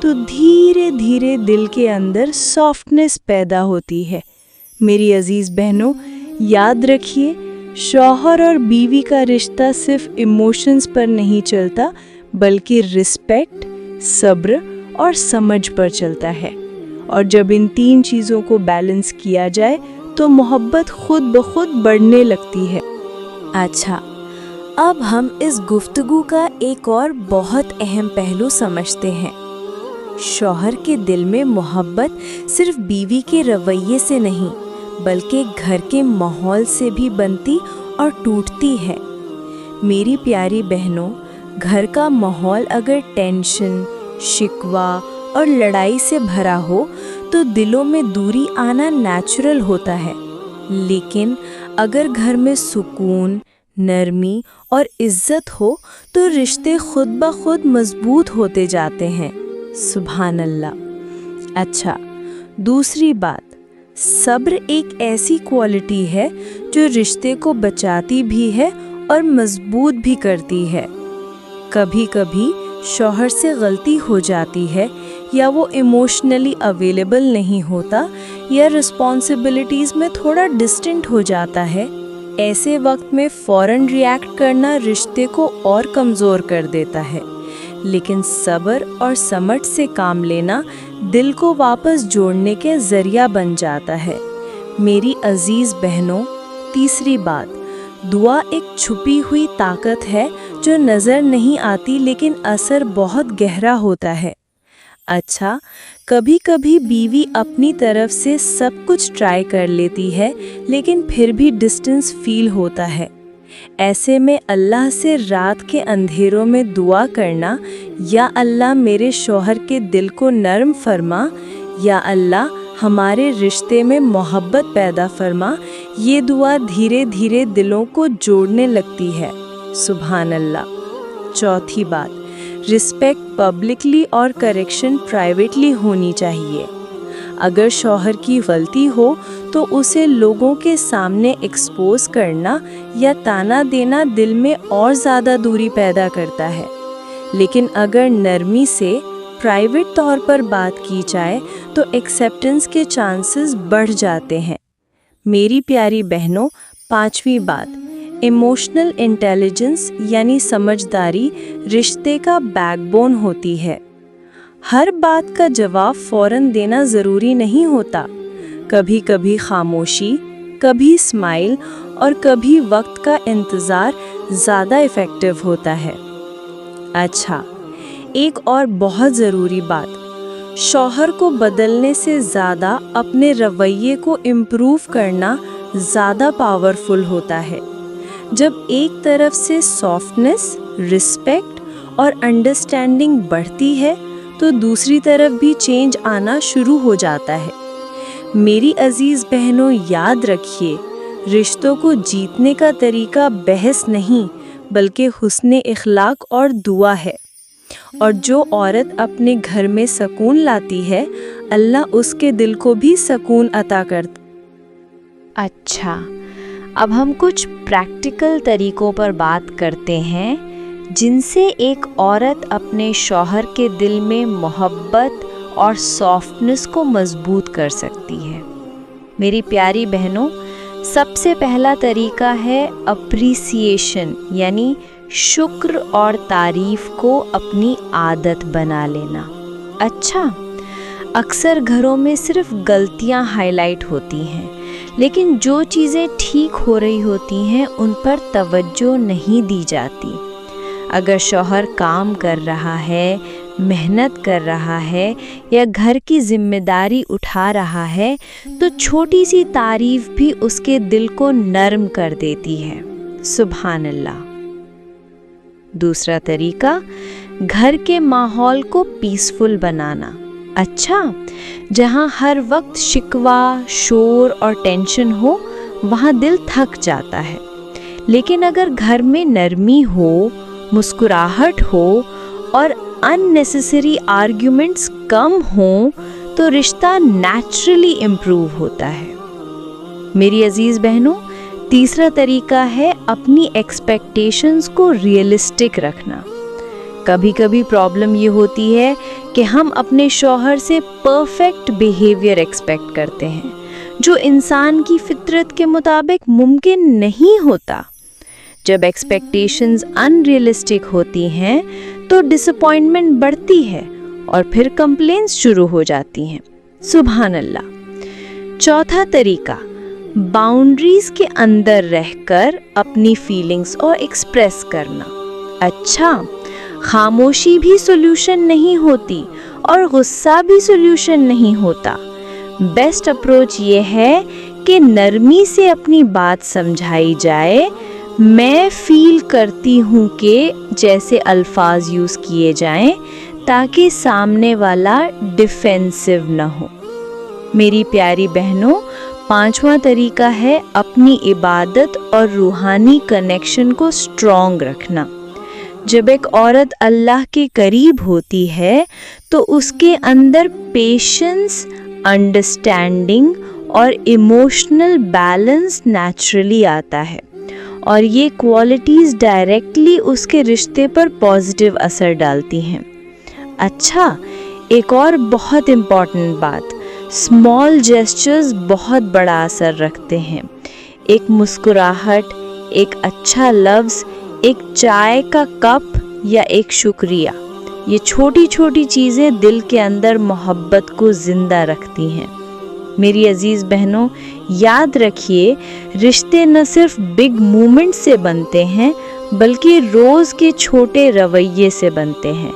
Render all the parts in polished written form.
تو دھیرے دھیرے دل کے اندر سافٹنس پیدا ہوتی ہے۔ میری عزیز بہنوں، یاد رکھیے، شوہر اور بیوی کا رشتہ صرف ایموشنز پر نہیں چلتا، بلکہ رسپیکٹ، صبر اور سمجھ پر چلتا ہے۔ اور جب ان 3 چیزوں کو بیلنس کیا جائے تو محبت خود بخود بڑھنے لگتی ہے۔ اچھا، اب ہم اس گفتگو کا ایک اور بہت اہم پہلو سمجھتے ہیں۔ شوہر کے دل میں محبت صرف بیوی کے رویے سے نہیں بلکہ گھر کے ماحول سے بھی بنتی اور ٹوٹتی ہے۔ میری پیاری بہنوں، گھر کا ماحول اگر ٹینشن، شکوہ اور لڑائی سے بھرا ہو تو دلوں میں دوری آنا نیچرل ہوتا ہے، لیکن اگر گھر میں سکون، نرمی اور عزت ہو تو رشتے خود بخود مضبوط ہوتے جاتے ہیں۔ سبحان اللہ۔ اچھا، دوسری بات، صبر ایک ایسی کوالٹی ہے جو رشتے کو بچاتی بھی ہے اور مضبوط بھی کرتی ہے۔ کبھی کبھی شوہر سے غلطی ہو جاتی ہے، یا وہ ایموشنلی اویلیبل نہیں ہوتا، یا رسپانسبلٹیز میں تھوڑا ڈسٹنٹ ہو جاتا ہے۔ ایسے وقت میں فوراً ریئیکٹ کرنا رشتے کو اور کمزور کر دیتا ہے، لیکن صبر اور سمجھ سے کام لینا دل کو واپس جوڑنے کے ذریعہ بن جاتا ہے۔ میری عزیز بہنوں، تیسری بات، دعا ایک چھپی ہوئی طاقت ہے جو نظر نہیں آتی لیکن اثر بہت گہرا ہوتا ہے۔ اچھا، کبھی کبھی بیوی اپنی طرف سے سب کچھ ٹرائی کر لیتی ہے لیکن پھر بھی ڈسٹنس فیل ہوتا ہے۔ ایسے میں اللہ سے رات کے اندھیروں میں دعا کرنا، یا اللہ میرے شوہر کے دل کو نرم فرما، یا اللہ ہمارے رشتے میں محبت پیدا فرما، یہ دعا دھیرے دھیرے دلوں کو جوڑنے لگتی ہے۔ سبحان اللہ۔ چوتھی بات، رسپیکٹ پبلکلی اور کریکشن پرائیویٹلی ہونی چاہیے۔ اگر شوہر کی غلطی ہو تو اسے لوگوں کے سامنے ایکسپوز کرنا یا تانا دینا دل میں اور زیادہ دوری پیدا کرتا ہے، لیکن اگر نرمی سے پرائیویٹ طور پر بات کی جائے تو ایکسیپٹنس کے چانسز بڑھ جاتے ہیں۔ میری پیاری بہنوں، پانچویں بات، ایموشنل انٹیلیجنس یعنی سمجھداری رشتے کا بیک بون ہوتی ہے۔ ہر بات کا جواب فوراً دینا ضروری نہیں ہوتا، کبھی کبھی خاموشی، کبھی اسمائل اور کبھی وقت کا انتظار زیادہ ایفیکٹو ہوتا ہے۔ اچھا، ایک اور بہت ضروری بات، شوہر کو بدلنے سے زیادہ اپنے رویے کو امپروو کرنا زیادہ پاورفل ہوتا ہے۔ جب ایک طرف سے سافٹنس، رسپیکٹ اور انڈرسٹینڈنگ بڑھتی ہے تو دوسری طرف بھی چینج آنا شروع ہو جاتا ہے۔ میری عزیز بہنوں، یاد رکھیے، رشتوں کو جیتنے کا طریقہ بحث نہیں بلکہ حسن اخلاق اور دعا ہے، اور جو عورت اپنے گھر میں سکون لاتی ہے، اللہ اس کے دل کو بھی سکون عطا کرتا۔ اچھا، اب ہم کچھ پریکٹیکل طریقوں پر بات کرتے ہیں جن سے ایک عورت اپنے شوہر کے دل میں محبت اور سافٹنس کو مضبوط کر سکتی ہے۔ میری پیاری بہنوں، سب سے پہلا طریقہ ہے اپریسیشن، یعنی شکر اور تعریف کو اپنی عادت بنا لینا۔ اچھا، اکثر گھروں میں صرف غلطیاں ہائی لائٹ ہوتی ہیں، لیکن جو چیزیں ٹھیک ہو رہی ہوتی ہیں ان پر توجہ نہیں دی جاتی۔ اگر شوہر کام کر رہا ہے، محنت کر رہا ہے یا گھر کی ذمہ داری اٹھا رہا ہے تو چھوٹی سی تعریف بھی اس کے دل کو نرم کر دیتی ہے۔ سبحان اللہ۔ دوسرا طریقہ، گھر کے ماحول کو پیسفل بنانا۔ اچھا، جہاں ہر وقت شکوہ، شور اور ٹینشن ہو وہاں دل تھک جاتا ہے، لیکن اگر گھر میں نرمی ہو، مسکراہٹ ہو اور unnecessary arguments کم ہوں تو رشتہ نیچرلی امپروو ہوتا ہے۔ میری عزیز بہنوں، تیسرا طریقہ ہے اپنی ایکسپیکٹیشنز کو ریئلسٹک رکھنا۔ کبھی کبھی پرابلم یہ ہوتی ہے کہ ہم اپنے شوہر سے پرفیکٹ بیہیویئر ایکسپیکٹ کرتے ہیں جو انسان کی فطرت کے مطابق ممکن نہیں ہوتا۔ جب ایکسپیکٹیشنز ان ریئلسٹک ہوتی ہیں تو ڈس اپوائنٹمنٹ بڑھتی ہے اور پھر کمپلینس شروع ہو جاتی ہیں۔ سبحان اللہ۔ چوتھا طریقہ، باؤنڈریز کے اندر رہ کر اپنی فیلنگز اور ایکسپریس کرنا۔ اچھا، خاموشی بھی سولوشن نہیں ہوتی اور غصہ بھی سولوشن نہیں ہوتا۔ بیسٹ اپروچ یہ ہے کہ نرمی سے اپنی بات سمجھائی جائے۔ میں فیل کرتی ہوں کہ جیسے الفاظ یوز کیے جائیں تاکہ سامنے والا ڈیفینسو نہ ہو۔ میری پیاری بہنوں، پانچواں طریقہ ہے اپنی عبادت اور روحانی کنیکشن کو اسٹرانگ رکھنا۔ جب ایک عورت اللہ کے قریب ہوتی ہے تو اس کے اندر پیشنس، انڈرسٹینڈنگ اور ایموشنل بیلنس نیچرلی آتا ہے، اور یہ کوالٹیز ڈائریکٹلی اس کے رشتے پر پازیٹیو اثر ڈالتی ہیں۔ اچھا، ایک اور بہت امپورٹنٹ بات، اسمال جیسچرز بہت بڑا اثر رکھتے ہیں۔ ایک مسکراہٹ، ایک اچھا لفظ، ایک چائے کا کپ یا ایک شکریہ، یہ چھوٹی چھوٹی چیزیں دل کے اندر محبت کو زندہ رکھتی ہیں۔ میری عزیز بہنوں، یاد رکھیے، رشتے نہ صرف بگ مومنٹ سے بنتے ہیں بلکہ روز کے چھوٹے رویے سے بنتے ہیں،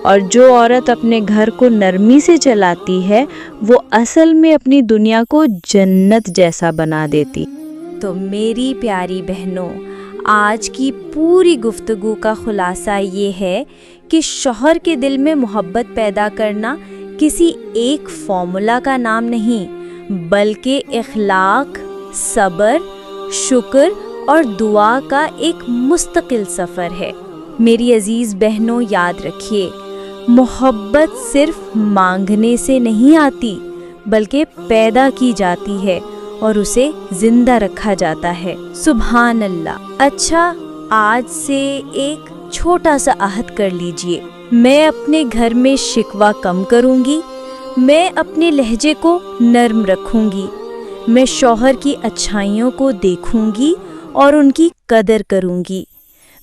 اور جو عورت اپنے گھر کو نرمی سے چلاتی ہے وہ اصل میں اپنی دنیا کو جنت جیسا بنا دیتی۔ تو میری پیاری بہنوں، آج کی پوری گفتگو کا خلاصہ یہ ہے کہ شوہر کے دل میں محبت پیدا کرنا کسی ایک فارمولا کا نام نہیں، بلکہ اخلاق، صبر، شکر اور دعا کا ایک مستقل سفر ہے۔ میری عزیز بہنوں، یاد رکھیے، محبت صرف مانگنے سے نہیں آتی بلکہ پیدا کی جاتی ہے اور اسے زندہ رکھا جاتا ہے۔ سبحان اللہ۔ اچھا، آج سے ایک چھوٹا سا عہد کر لیجئے، میں اپنے گھر میں شکوہ کم کروں گی، میں اپنے لہجے کو نرم رکھوں گی، میں شوہر کی اچھائیوں کو دیکھوں گی اور ان کی قدر کروں گی،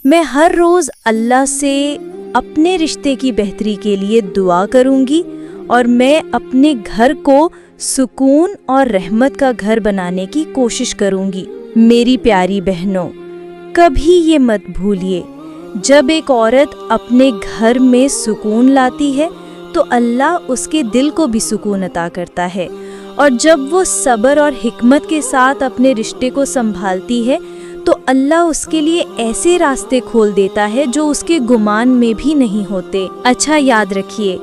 میں ہر روز اللہ سے اپنے رشتے کی بہتری کے لیے دعا کروں گی، اور میں اپنے گھر کو سکون اور رحمت کا گھر بنانے کی کوشش کروں گی۔ میری پیاری بہنوں، کبھی یہ مت بھولیے، جب ایک عورت اپنے گھر میں سکون لاتی ہے تو اللہ اس کے دل کو بھی سکون عطا کرتا ہے، اور جب وہ صبر اور حکمت کے ساتھ اپنے رشتے کو سنبھالتی ہے تو اللہ اس کے لیے ایسے راستے کھول دیتا ہے جو اس کے گمان میں بھی نہیں ہوتے۔ اچھا، یاد رکھیے،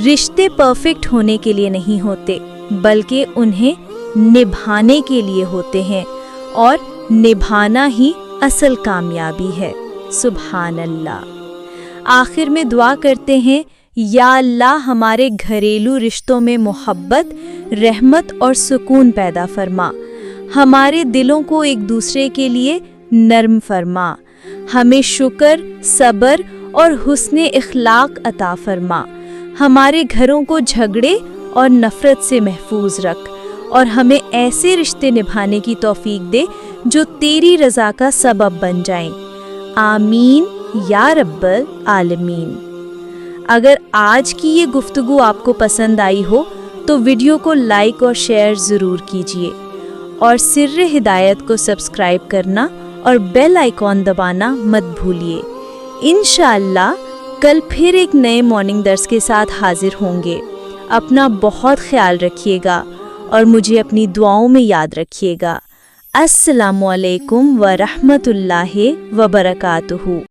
رشتے پرفیکٹ ہونے کے لیے نہیں ہوتے بلکہ انہیں نبھانے کے لیے ہوتے ہیں، اور نبھانا ہی اصل کامیابی ہے۔ سبحان اللہ۔ آخر میں دعا کرتے ہیں، یا اللہ ہمارے گھریلو رشتوں میں محبت، رحمت اور سکون پیدا فرما، ہمارے دلوں کو ایک دوسرے کے لیے نرم فرما، ہمیں شکر، صبر اور حسن اخلاق عطا فرما، ہمارے گھروں کو جھگڑے اور نفرت سے محفوظ رکھ، اور ہمیں ایسے رشتے نبھانے کی توفیق دے جو تیری رضا کا سبب بن جائیں۔ آمین یا رب العالمین۔ اگر آج کی یہ گفتگو آپ کو پسند آئی ہو تو ویڈیو کو لائک اور شیئر ضرور کیجیے، اور سر ہدایت کو سبسکرائب کرنا اور بیل آئیکن دبانا مت بھولیے۔ انشاءاللہ کل پھر ایک نئے مارننگ درس کے ساتھ حاضر ہوں گے۔ اپنا بہت خیال رکھیے گا اور مجھے اپنی دعاؤں میں یاد رکھیے گا۔ السلام علیکم ورحمۃ اللہ وبرکاتہ۔